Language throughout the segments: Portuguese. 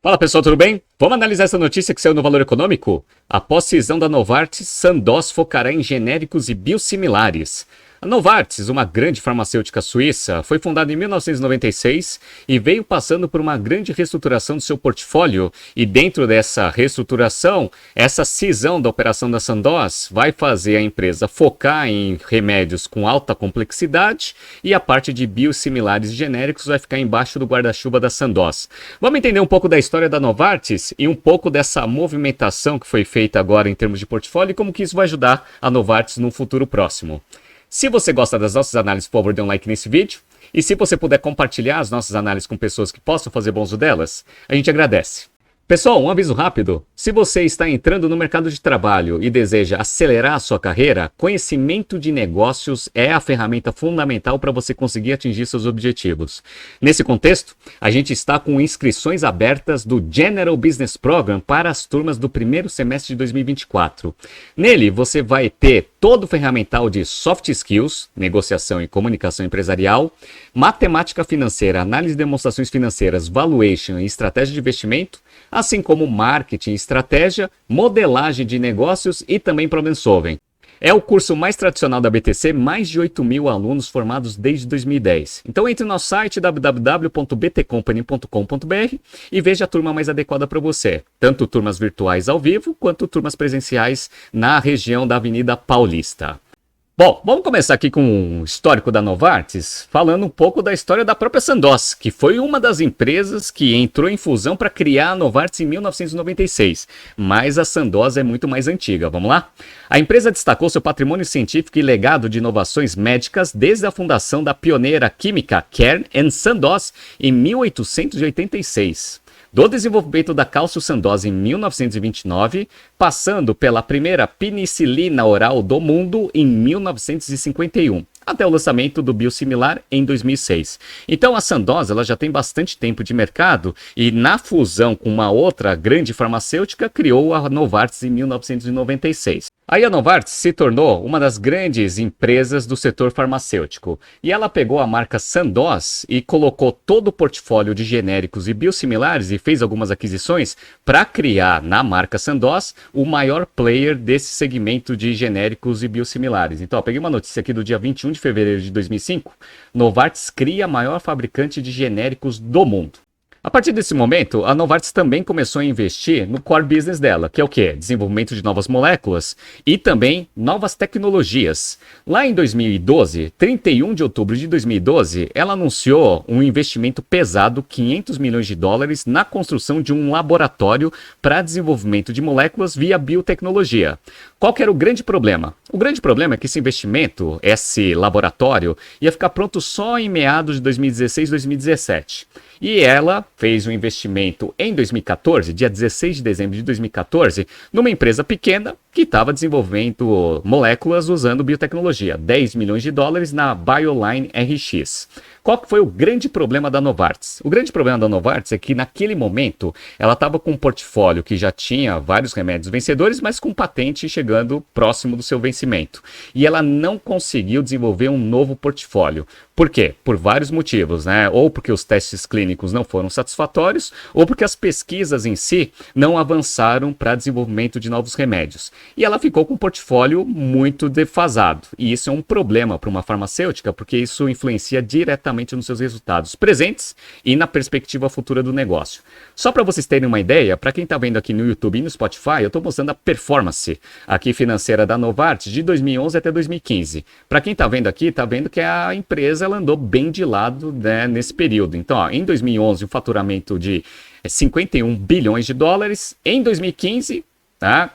Fala pessoal, tudo bem? Vamos analisar essa notícia que saiu no Valor Econômico? Após cisão da Novartis, Sandoz focará em genéricos e biosimilares. A Novartis, uma grande farmacêutica suíça, foi fundada em 1996 e veio passando por uma grande reestruturação do seu portfólio. E dentro dessa reestruturação, essa cisão da operação da Sandoz vai fazer a empresa focar em remédios com alta complexidade e a parte de biosimilares e genéricos vai ficar embaixo do guarda-chuva da Sandoz. Vamos entender um pouco da história da Novartis e um pouco dessa movimentação que foi feita agora em termos de portfólio e como que isso vai ajudar a Novartis no futuro próximo. Se você gosta das nossas análises, por favor, dê um like nesse vídeo. E se você puder compartilhar as nossas análises com pessoas que possam fazer bom uso delas, a gente agradece. Pessoal, um aviso rápido. Se você está entrando no mercado de trabalho e deseja acelerar a sua carreira, conhecimento de negócios é a ferramenta fundamental para você conseguir atingir seus objetivos. Nesse contexto, a gente está com inscrições abertas do General Business Program para as turmas do primeiro semestre de 2024. Nele, você vai ter todo o ferramental de soft skills, negociação e comunicação empresarial, matemática financeira, análise de demonstrações financeiras, valuation e estratégia de investimento, assim como marketing, estratégia, modelagem de negócios e também problem solving. É o curso mais tradicional da BTC, mais de 8.000 alunos formados desde 2010. Então entre no nosso site www.btcompany.com.br e veja a turma mais adequada para você. Tanto turmas virtuais ao vivo, quanto turmas presenciais na região da Avenida Paulista. Bom, vamos começar aqui com o histórico da Novartis, falando um pouco da história da própria Sandoz, que foi uma das empresas que entrou em fusão para criar a Novartis em 1996. Mas a Sandoz é muito mais antiga, vamos lá? A empresa destacou seu patrimônio científico e legado de inovações médicas desde a fundação da pioneira química Kern Sandoz em 1886. Do desenvolvimento da cálcio Sandoz em 1929, passando pela primeira penicilina oral do mundo em 1951, até o lançamento do biosimilar em 2006. Então a Sandoz ela já tem bastante tempo de mercado e na fusão com uma outra grande farmacêutica criou a Novartis em 1996. Aí a Novartis se tornou uma das grandes empresas do setor farmacêutico e ela pegou a marca Sandoz e colocou todo o portfólio de genéricos e biosimilares e fez algumas aquisições para criar na marca Sandoz o maior player desse segmento de genéricos e biosimilares. Então, peguei uma notícia aqui do dia 21 de fevereiro de 2005, Novartis cria a maior fabricante de genéricos do mundo. A partir desse momento, a Novartis também começou a investir no core business dela, que é o quê? Desenvolvimento de novas moléculas e também novas tecnologias. Lá em 2012, 31 de outubro de 2012, ela anunciou um investimento pesado, 500 milhões de dólares, na construção de um laboratório para desenvolvimento de moléculas via biotecnologia. Qual que era o grande problema? O grande problema é que esse investimento, esse laboratório, ia ficar pronto só em meados de 2016, 2017. E ela fez um investimento em 2014, dia 16 de dezembro de 2014, numa empresa pequena que estava desenvolvendo moléculas usando biotecnologia. 10 milhões de dólares na BioLine RX. Qual que foi o grande problema da Novartis? O grande problema da Novartis é que naquele momento ela estava com um portfólio que já tinha vários remédios vencedores, mas com patente chegando próximo do seu vencimento. E ela não conseguiu desenvolver um novo portfólio. Por quê? Por vários motivos, né? Ou porque os testes clínicos não foram satisfatórios, ou porque as pesquisas em si não avançaram para desenvolvimento de novos remédios. E ela ficou com um portfólio muito defasado. E isso é um problema para uma farmacêutica, porque isso influencia diretamente nos seus resultados presentes e na perspectiva futura do negócio. Só para vocês terem uma ideia, para quem está vendo aqui no YouTube e no Spotify, eu estou mostrando a performance aqui financeira da Novartis de 2011 até 2015. Para quem está vendo aqui, está vendo que a empresa ela andou bem de lado, né, nesse período. Então, ó, em 2011, o faturamento de 51 bilhões de dólares. Em 2015,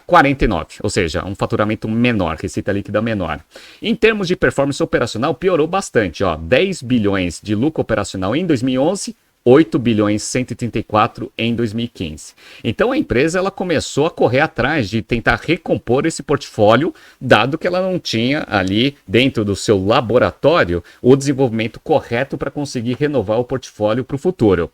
49, ou seja, um faturamento menor, receita líquida menor. Em termos de performance operacional, piorou bastante. 10 bilhões de lucro operacional em 2011, 8 bilhões 134 em 2015. Então a empresa ela começou a correr atrás de tentar recompor esse portfólio, dado que ela não tinha ali dentro do seu laboratório o desenvolvimento correto para conseguir renovar o portfólio para o futuro.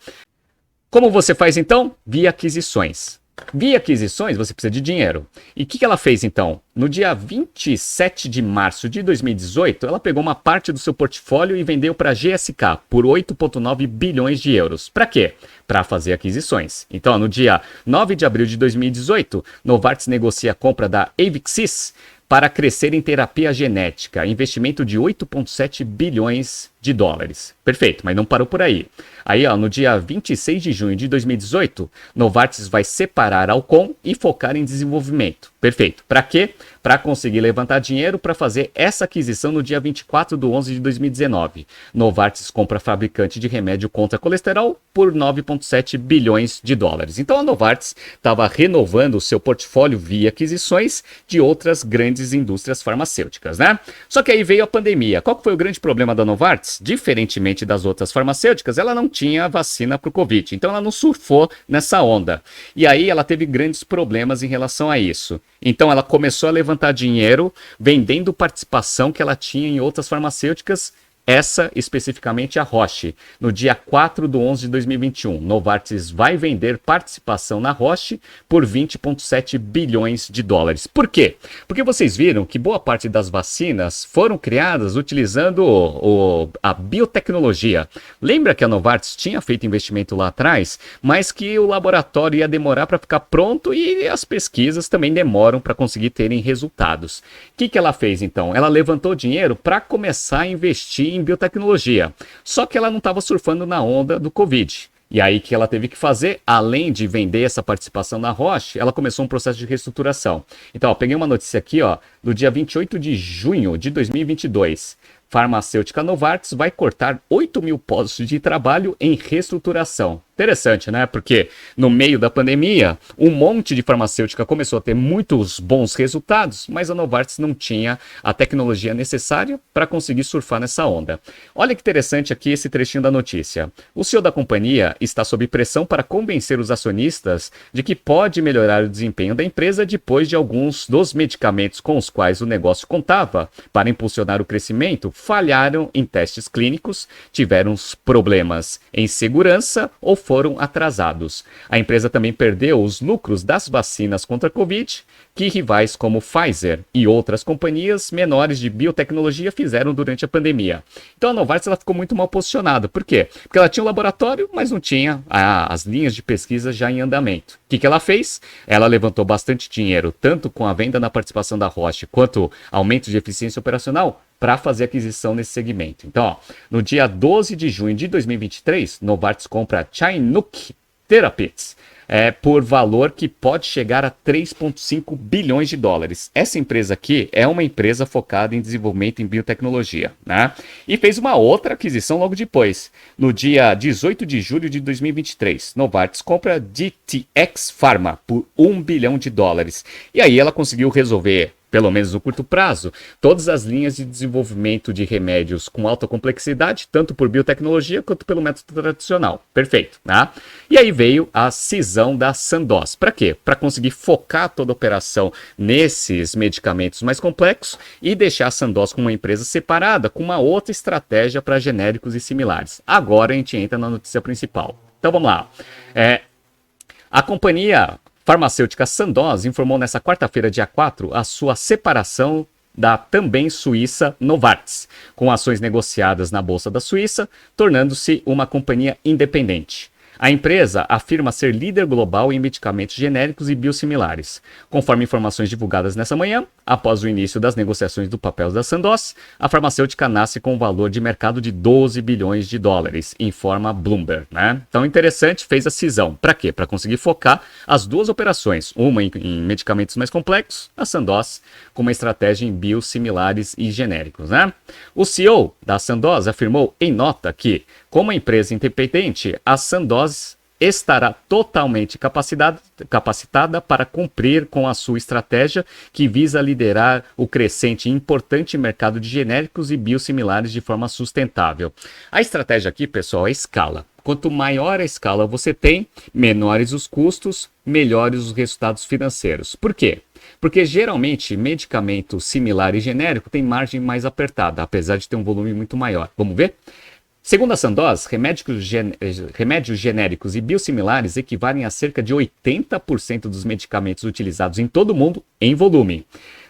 Como você faz então? Via aquisições. Via aquisições, você precisa de dinheiro. E o que ela fez então? No dia 27 de março de 2018, ela pegou uma parte do seu portfólio e vendeu para a GSK por 8,9 bilhões de euros. Para quê? Para fazer aquisições. Então, no dia 9 de abril de 2018, Novartis negocia a compra da Avixis para crescer em terapia genética, investimento de 8,7 bilhões de dólares. Perfeito, mas não parou por aí. Aí, no dia 26 de junho de 2018, Novartis vai separar a Alcon e focar em desenvolvimento. Perfeito. Para quê? Para conseguir levantar dinheiro para fazer essa aquisição no dia 24 de 11 de 2019. Novartis compra fabricante de remédio contra colesterol por 9,7 bilhões de dólares. Então a Novartis estava renovando o seu portfólio via aquisições de outras grandes indústrias farmacêuticas, né? Só que aí veio a pandemia. Qual foi o grande problema da Novartis? Diferentemente das outras farmacêuticas, ela não tinha vacina para o Covid. Então ela não surfou nessa onda. E aí ela teve grandes problemas em relação a isso. Então ela começou a levantar dinheiro vendendo participação que ela tinha em outras farmacêuticas, essa especificamente a Roche. No dia 4 de 11 de 2021, Novartis vai vender participação na Roche por 20,7 bilhões de dólares. Por quê? Porque vocês viram que boa parte das vacinas foram criadas utilizando a biotecnologia. Lembra que a Novartis tinha feito investimento lá atrás, mas que o laboratório ia demorar para ficar pronto e as pesquisas também demoram para conseguir terem resultados. O que ela fez então? Ela levantou dinheiro para começar a investir em biotecnologia. Só que ela não estava surfando na onda do Covid. E aí que ela teve que fazer, além de vender essa participação na Roche, ela começou um processo de reestruturação. Então, peguei uma notícia aqui, do dia 28 de junho de 2022. Farmacêutica Novartis vai cortar 8 mil postos de trabalho em reestruturação. Interessante, né? Porque no meio da pandemia, um monte de farmacêutica começou a ter muitos bons resultados, mas a Novartis não tinha a tecnologia necessária para conseguir surfar nessa onda. Olha que interessante aqui esse trechinho da notícia. O CEO da companhia está sob pressão para convencer os acionistas de que pode melhorar o desempenho da empresa depois de alguns dos medicamentos com os quais o negócio contava para impulsionar o crescimento falharam em testes clínicos, tiveram problemas em segurança ou foram atrasados. A empresa também perdeu os lucros das vacinas contra a Covid, que rivais como Pfizer e outras companhias menores de biotecnologia fizeram durante a pandemia. Então a Novartis ela ficou muito mal posicionada. Por quê? Porque ela tinha um laboratório, mas não tinha as linhas de pesquisa já em andamento. O que ela fez? Ela levantou bastante dinheiro, tanto com a venda na participação da Roche, quanto aumento de eficiência operacional, para fazer aquisição nesse segmento. Então, no dia 12 de junho de 2023, Novartis compra a Chinook Therapeutics por valor que pode chegar a 3,5 bilhões de dólares. Essa empresa aqui é uma empresa focada em desenvolvimento em biotecnologia, né? E fez uma outra aquisição logo depois. No dia 18 de julho de 2023, Novartis compra DTX Pharma por 1 bilhão de dólares. E aí ela conseguiu resolver, pelo menos no curto prazo, todas as linhas de desenvolvimento de remédios com alta complexidade, tanto por biotecnologia quanto pelo método tradicional. Perfeito, né? E aí veio a cisão da Sandoz. Para quê? Para conseguir focar toda a operação nesses medicamentos mais complexos e deixar a Sandoz como uma empresa separada, com uma outra estratégia para genéricos e similares. Agora a gente entra na notícia principal. Então vamos lá. A companhia farmacêutica Sandoz informou nesta quarta-feira, dia 4, a sua separação da também suíça Novartis, com ações negociadas na Bolsa da Suíça, tornando-se uma companhia independente. A empresa afirma ser líder global em medicamentos genéricos e biosimilares. Conforme informações divulgadas nessa manhã, após o início das negociações do papel da Sandoz, a farmacêutica nasce com um valor de mercado de 12 bilhões de dólares, informa Bloomberg, né? Então, interessante, fez a cisão. Para quê? Para conseguir focar as duas operações, uma em medicamentos mais complexos, a Sandoz com uma estratégia em biosimilares e genéricos, né? O CEO da Sandoz afirmou em nota que, como empresa independente, a Sandoz estará totalmente capacitada para cumprir com a sua estratégia que visa liderar o crescente e importante mercado de genéricos e biosimilares de forma sustentável. A estratégia aqui, pessoal, é escala. Quanto maior a escala você tem, menores os custos, melhores os resultados financeiros. Por quê? Porque geralmente medicamento similar e genérico tem margem mais apertada, apesar de ter um volume muito maior. Vamos ver? Segundo a Sandoz, remédios genéricos e biosimilares equivalem a cerca de 80% dos medicamentos utilizados em todo o mundo em volume,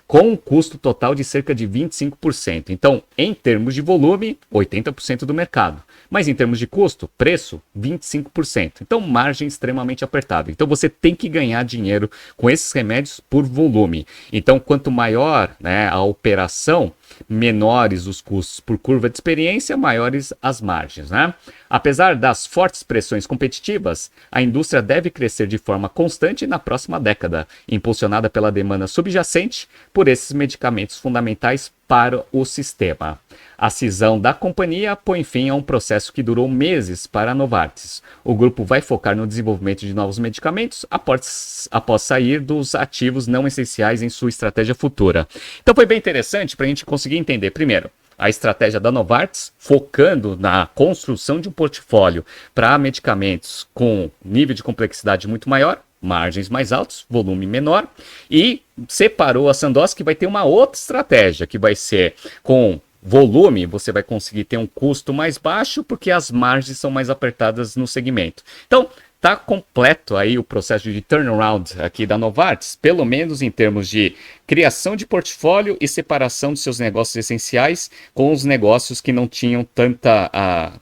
com um custo total de cerca de 25%. Então, em termos de volume, 80% do mercado. Mas em termos de custo, preço, 25%. Então, margem extremamente apertada. Então, você tem que ganhar dinheiro com esses remédios por volume. Então, quanto maior, né, a operação, menores os custos por curva de experiência, maiores as margens, né? Apesar das fortes pressões competitivas, a indústria deve crescer de forma constante na próxima década, impulsionada pela demanda subjacente por esses medicamentos fundamentais para o sistema. A cisão da companhia põe fim a um processo que durou meses para a Novartis. O grupo vai focar no desenvolvimento de novos medicamentos após sair dos ativos não essenciais em sua estratégia futura. Então foi bem interessante para a gente conseguir entender, primeiro, a estratégia da Novartis, focando na construção de um portfólio para medicamentos com nível de complexidade muito maior, margens mais altos, volume menor, e separou a Sandoz, que vai ter uma outra estratégia, que vai ser com volume, você vai conseguir ter um custo mais baixo, porque as margens são mais apertadas no segmento. Então, tá completo aí o processo de turnaround aqui da Novartis, pelo menos em termos de criação de portfólio e separação dos seus negócios essenciais com os negócios que não tinham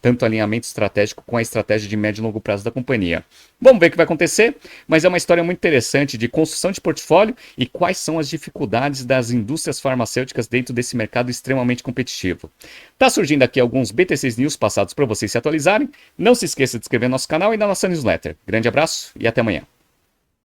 tanto alinhamento estratégico com a estratégia de médio e longo prazo da companhia. Vamos ver o que vai acontecer, mas é uma história muito interessante de construção de portfólio e quais são as dificuldades das indústrias farmacêuticas dentro desse mercado extremamente competitivo. Tá surgindo aqui alguns BTCs News passados para vocês se atualizarem. Não se esqueça de inscrever no nosso canal e na nossa newsletter. Grande abraço e até amanhã.